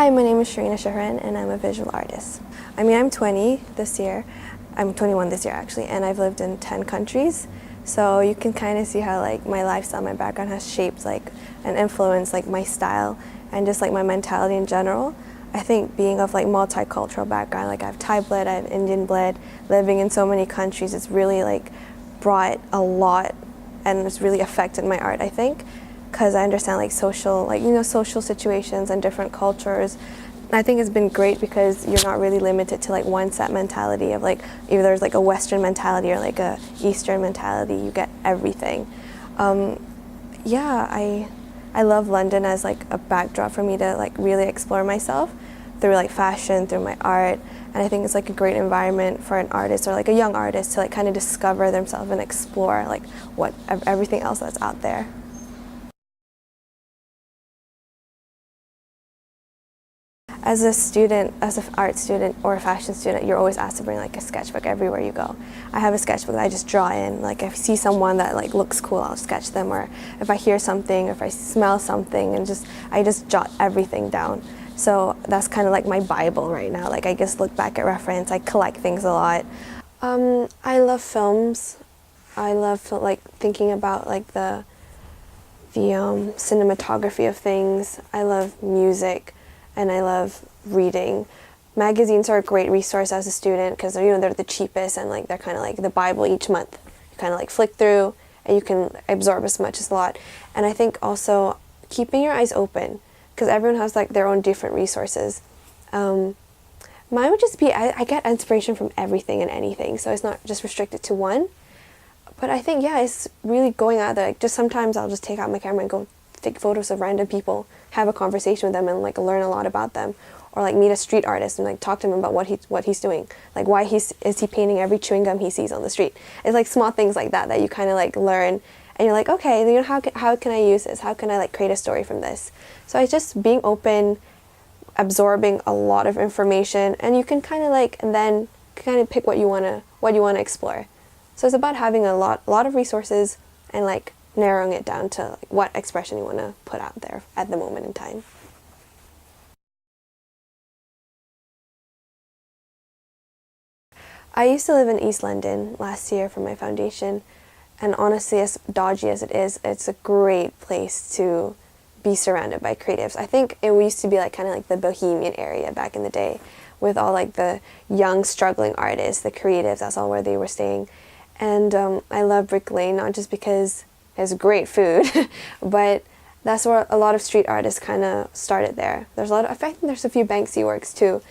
Hi, my name is Sharina and I'm a visual artist. I'm 20 this year. I'm 21 this year actually, and I've lived in 10 countries. So you can kind of see how like my lifestyle, my background has shaped like and influenced like my style and just like my mentality in general. I think being of like multicultural background, like I have Thai blood, I have Indian blood, living in so many countries, it's really like brought a lot and it's really affected my art, I think, because I understand like social situations and different cultures. I think it's been great because you're not really limited to like one set mentality of like either there's like a Western mentality or like a Eastern mentality. You get everything. Yeah, I love London as like a backdrop for me to like really explore myself through like fashion, through my art, and I think it's like a great environment for an artist or like a young artist to like kind of discover themselves and explore like everything else that's out there. As a student, as an art student or a fashion student, you're always asked to bring like a sketchbook everywhere you go. I have a sketchbook that I just draw in. Like if I see someone that like looks cool, I'll sketch them, or if I hear something, or if I smell something, and I just jot everything down. So that's kind of like my Bible right now. Like I just look back at reference. I collect things a lot. I love films. I love like thinking about like the cinematography of things. I love music. And I love reading. Magazines are a great resource as a student because they're the cheapest and like they're kind of like the Bible each month. You kind of like flick through and you can absorb as much as a lot. And I think also keeping your eyes open because everyone has like their own different resources. Mine would just be I get inspiration from everything and anything, so it's not just restricted to one. But I think it's really going out there. Like just sometimes I'll just take out my camera and go take photos of random people, have a conversation with them and like learn a lot about them, or like meet a street artist and like talk to him about what he's doing, like why is he painting every chewing gum he sees on the street. It's like small things like that you kind of like learn and you're like, okay, how can I use this, how can I like create a story from this. So it's just being open, absorbing a lot of information, and you can kind of like and then kind of pick what you want to explore. So it's about having a lot of resources and like narrowing it down to like what expression you want to put out there at the moment in time. I used to live in East London last year for my foundation, and honestly, as dodgy as it is, it's a great place to be surrounded by creatives. I think it used to be like kind of like the bohemian area back in the day with all like the young struggling artists, the creatives, that's all where they were staying. And I love Brick Lane, not just because it's great food, but that's where a lot of street artists kind of started there. There's I think there's a few Banksy works too.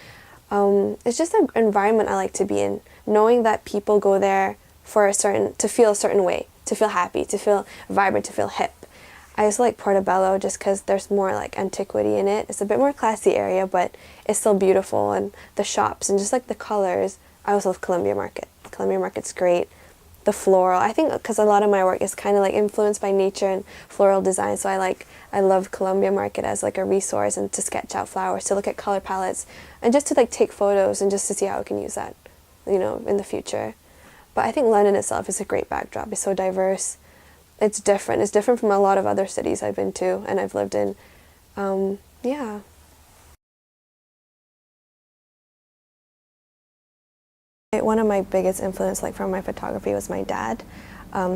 It's just an environment I like to be in, knowing that people go there to feel a certain way, to feel happy, to feel vibrant, to feel hip. I also like Portobello just because there's more like antiquity in it. It's a bit more classy area, but it's still beautiful, and the shops and just like the colors. I also love Columbia Market. Columbia Market's great. The floral, I think because a lot of my work is kind of like influenced by nature and floral design, so I love Columbia Market as like a resource and to sketch out flowers, to look at color palettes, and just to like take photos and just to see how I can use that, in the future. But I think London itself is a great backdrop. It's so diverse. It's different. It's different from a lot of other cities I've been to and I've lived in. Yeah. One of my biggest influence like from my photography was my dad.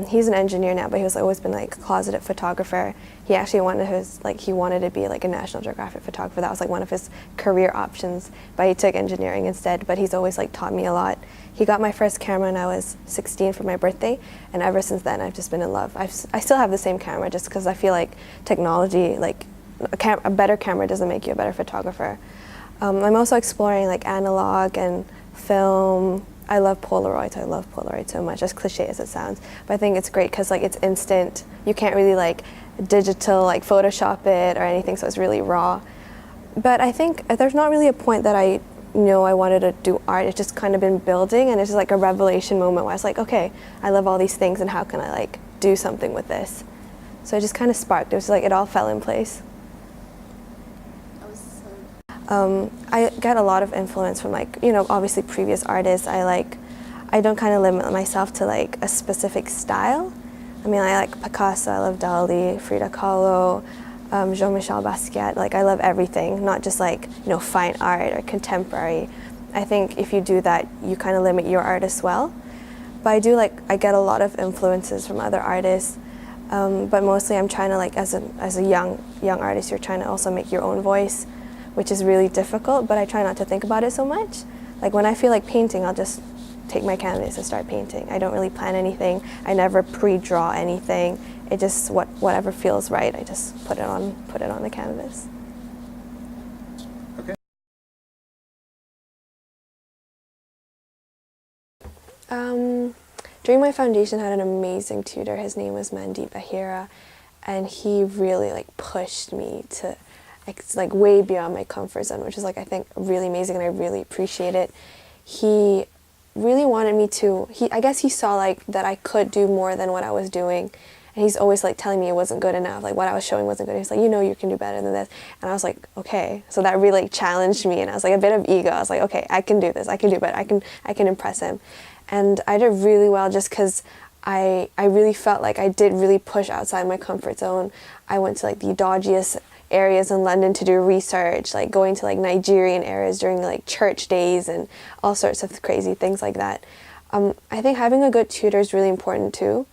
He's an engineer now, but he's always been like a closeted photographer. He actually wanted to be like a National Geographic photographer. That was like one of his career options, but he took engineering instead. But he's always like taught me a lot. He got my first camera when I was 16 for my birthday, and ever since then I've just been in love. I still have the same camera just because I feel like technology, like a better camera doesn't make you a better photographer. I'm also exploring like analog and film. I love Polaroids. I love Polaroid so much, as cliche as it sounds. But I think it's great because like it's instant. You can't really like digital like Photoshop it or anything, so it's really raw. But I think there's not really a point that I wanted to do art. It's just kind of been building, and it's just like a revelation moment where I was like, okay, I love all these things, and how can I like do something with this? So it just kind of sparked. It was like it all fell in place. I get a lot of influence from like, obviously previous artists. I don't kind of limit myself to like a specific style. I like Picasso, I love Dali, Frida Kahlo, Jean-Michel Basquiat. Like, I love everything, not just like, fine art or contemporary. I think if you do that, you kind of limit your art as well. But I get a lot of influences from other artists. But mostly I'm trying to, like, as a young artist, you're trying to also make your own voice, which is really difficult, but I try not to think about it so much. Like, when I feel like painting, I'll just take my canvas and start painting. I don't really plan anything. I never pre-draw anything. It just, whatever feels right, I just put it on the canvas. Okay. During my foundation, I had an amazing tutor. His name was Mandeep Ahira, and he really, like, pushed me to, like, way beyond my comfort zone, which is, like, I think really amazing, and I really appreciate it. He really wanted me to, I guess he saw, like, that I could do more than what I was doing, and he's always, like, telling me it wasn't good enough, like, what I was showing wasn't good. He's like, you can do better than this, and I was like, okay. So that really, like, challenged me, and I was like, a bit of ego. I was like, okay, I can do this, I can do better, I can impress him. And I did really well just because I really felt like I did really push outside my comfort zone. I went to, like, the dodgiest areas in London to do research, like going to, like, Nigerian areas during, like, church days and all sorts of crazy things like that. I think having a good tutor is really important too,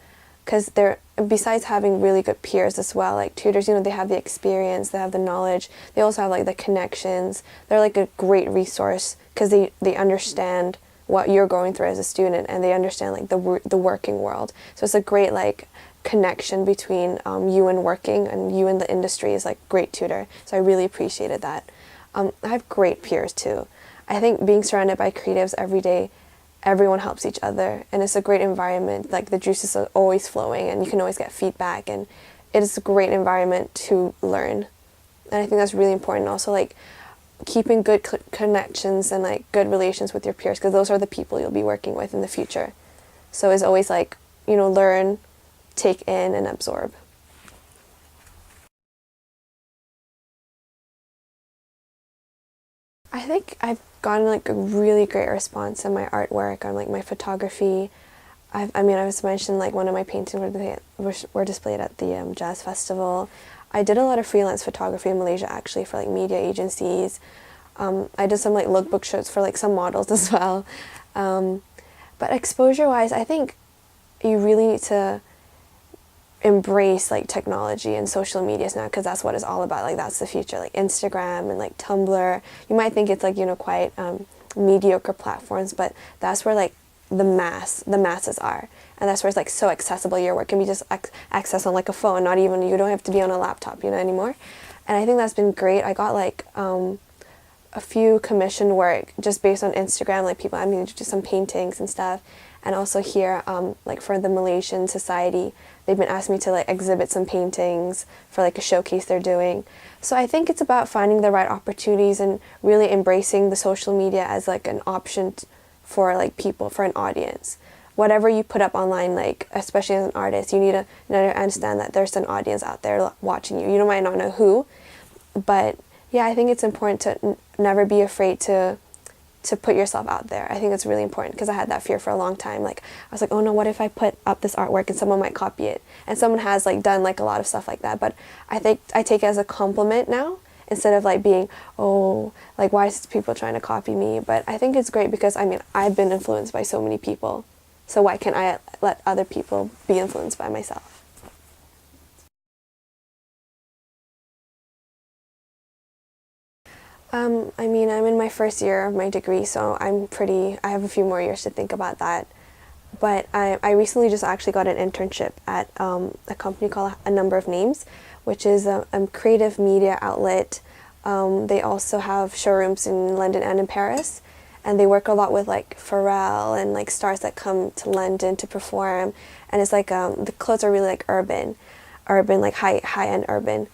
because besides having really good peers as well, like tutors, they have the experience, they have the knowledge, they also have, like, the connections. They're, like, a great resource because they understand what you're going through as a student, and they understand, like, the working world. So it's a great, like, connection between you and working, and you and the industry is, like, great tutor. So I really appreciated that. I have great peers too. I think being surrounded by creatives every day, everyone helps each other, and it's a great environment. Like, the juices are always flowing, and you can always get feedback, and it is a great environment to learn. And I think that's really important. Also, like, keeping good connections and, like, good relations with your peers, because those are the people you'll be working with in the future. So it's always, like, learn, take in, and absorb. I think I've gotten, like, a really great response on my artwork, on, like, my photography. I was mentioned, like, one of my paintings were displayed at the Jazz Festival. I did a lot of freelance photography in Malaysia, actually, for, like, media agencies. I did some, like, lookbook shoots for, like, some models as well. But exposure-wise, I think you really need to embrace, like, technology and social medias now, because that's what it's all about. Like, that's the future, like Instagram and, like, Tumblr. You might think it's, like, quite mediocre platforms, but that's where, like, the masses are, and that's where it's, like, so accessible. Your work can be just accessed on, like, a phone, not even, you don't have to be on a laptop, anymore. And I think that's been great. I got, like, a few commissioned work just based on Instagram, like, people asking me to do some paintings and stuff. And also here, like, for the Malaysian Society, they've been asking me to, like, exhibit some paintings for, like, a showcase they're doing. So I think it's about finding the right opportunities and really embracing the social media as, like, an option for, like, people, for an audience. Whatever you put up online, like, especially as an artist, you need to understand that there's an audience out there watching you. You might not know who, but yeah, I think it's important to never be afraid to put yourself out there. I think it's really important, because I had that fear for a long time. Like, I was like, oh no, what if I put up this artwork and someone might copy it? And someone has, like, done, like, a lot of stuff like that. But I think I take it as a compliment now, instead of, like, being, oh, like, why is people trying to copy me? But I think it's great because, I've been influenced by so many people. So why can't I let other people be influenced by myself? I'm in my first year of my degree, so I have a few more years to think about that. But I recently just actually got an internship at a company called A Number of Names, which is a creative media outlet. They also have showrooms in London and in Paris, and they work a lot with, like, Pharrell and, like, stars that come to London to perform. And it's like, the clothes are really, like, urban, like, high-end urban.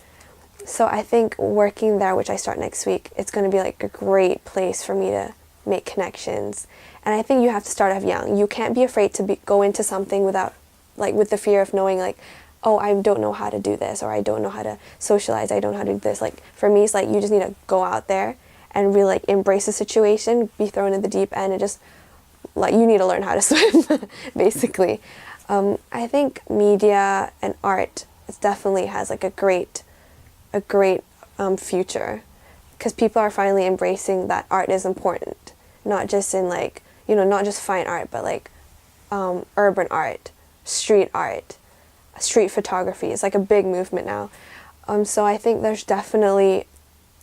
So I think working there, which I start next week, it's going to be, like, a great place for me to make connections. And I think you have to start off young. You can't be afraid to go into something without, like, with the fear of knowing, like, oh, I don't know how to do this, or I don't know how to socialize, I don't know how to do this. Like, for me, it's like, you just need to go out there and really, like, embrace the situation, be thrown in the deep end, and just, like, you need to learn how to swim, basically. I think media and art, it definitely has, like, a great a great future, because people are finally embracing that art is important, not just in like, not just fine art, but like urban art, street art, street photography. It's like a big movement now. So I think there's definitely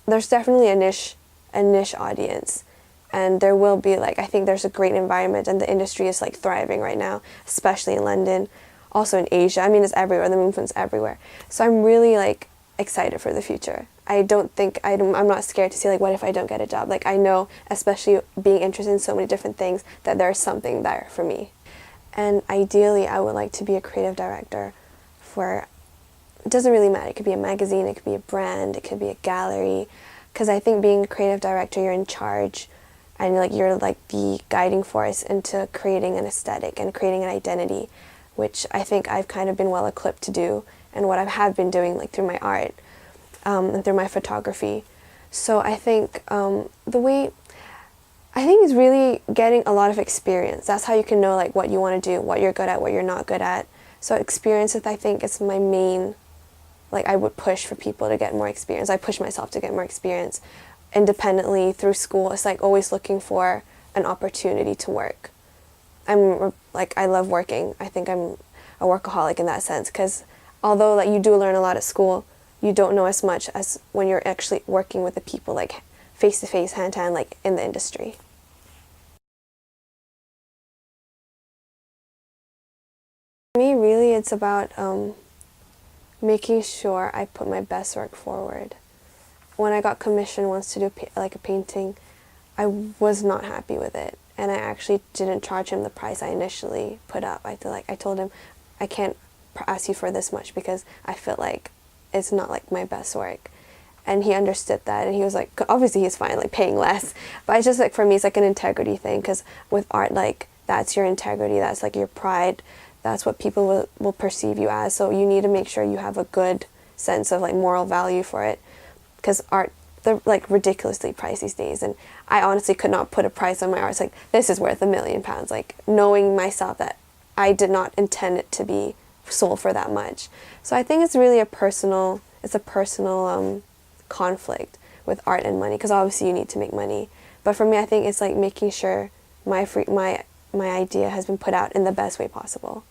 a niche audience, and there will be like, I think there's a great environment, and the industry is like thriving right now, especially in London, also in Asia. I mean, it's everywhere. The movement's everywhere. So I'm really like excited for the future. I'm not scared to see like, what if I don't get a job? Like, I know, especially being interested in so many different things, that there's something there for me. And ideally, I would like to be a creative director for, it doesn't really matter. It could be a magazine, it could be a brand, it could be a gallery. Because I think being a creative director, you're in charge, and like you're like the guiding force into creating an aesthetic and creating an identity, which I think I've kind of been well equipped to do, and what I have been doing like through my art and through my photography. So I think is really getting a lot of experience. That's how you can know like what you want to do, what you're good at, what you're not good at. So experience, I think, is my main, like I would push for people to get more experience. I push myself to get more experience independently through school. It's like always looking for an opportunity to work. I love working. I think I'm a workaholic in that sense, because although like you do learn a lot at school, you don't know as much as when you're actually working with the people, like face to face, hand to hand, like in the industry. For me, really, it's about making sure I put my best work forward. When I got commissioned once to do like a painting, I was not happy with it, and I actually didn't charge him the price I initially put up. I told him, I can't ask you for this much because I feel like it's not like my best work. And he understood that, and he was like, obviously he's fine like paying less, but it's just like, for me, it's like an integrity thing, because with art, like that's your integrity, that's like your pride, that's what people will perceive you as. So you need to make sure you have a good sense of like moral value for it, because art, they're like ridiculously priced these days, and I honestly could not put a price on my art. It's like, this is worth £1 million, like knowing myself that I did not intend it to be sold for that much. So I think it's really a personal conflict with art and money, because obviously you need to make money, but for me, I think it's like making sure my idea has been put out in the best way possible.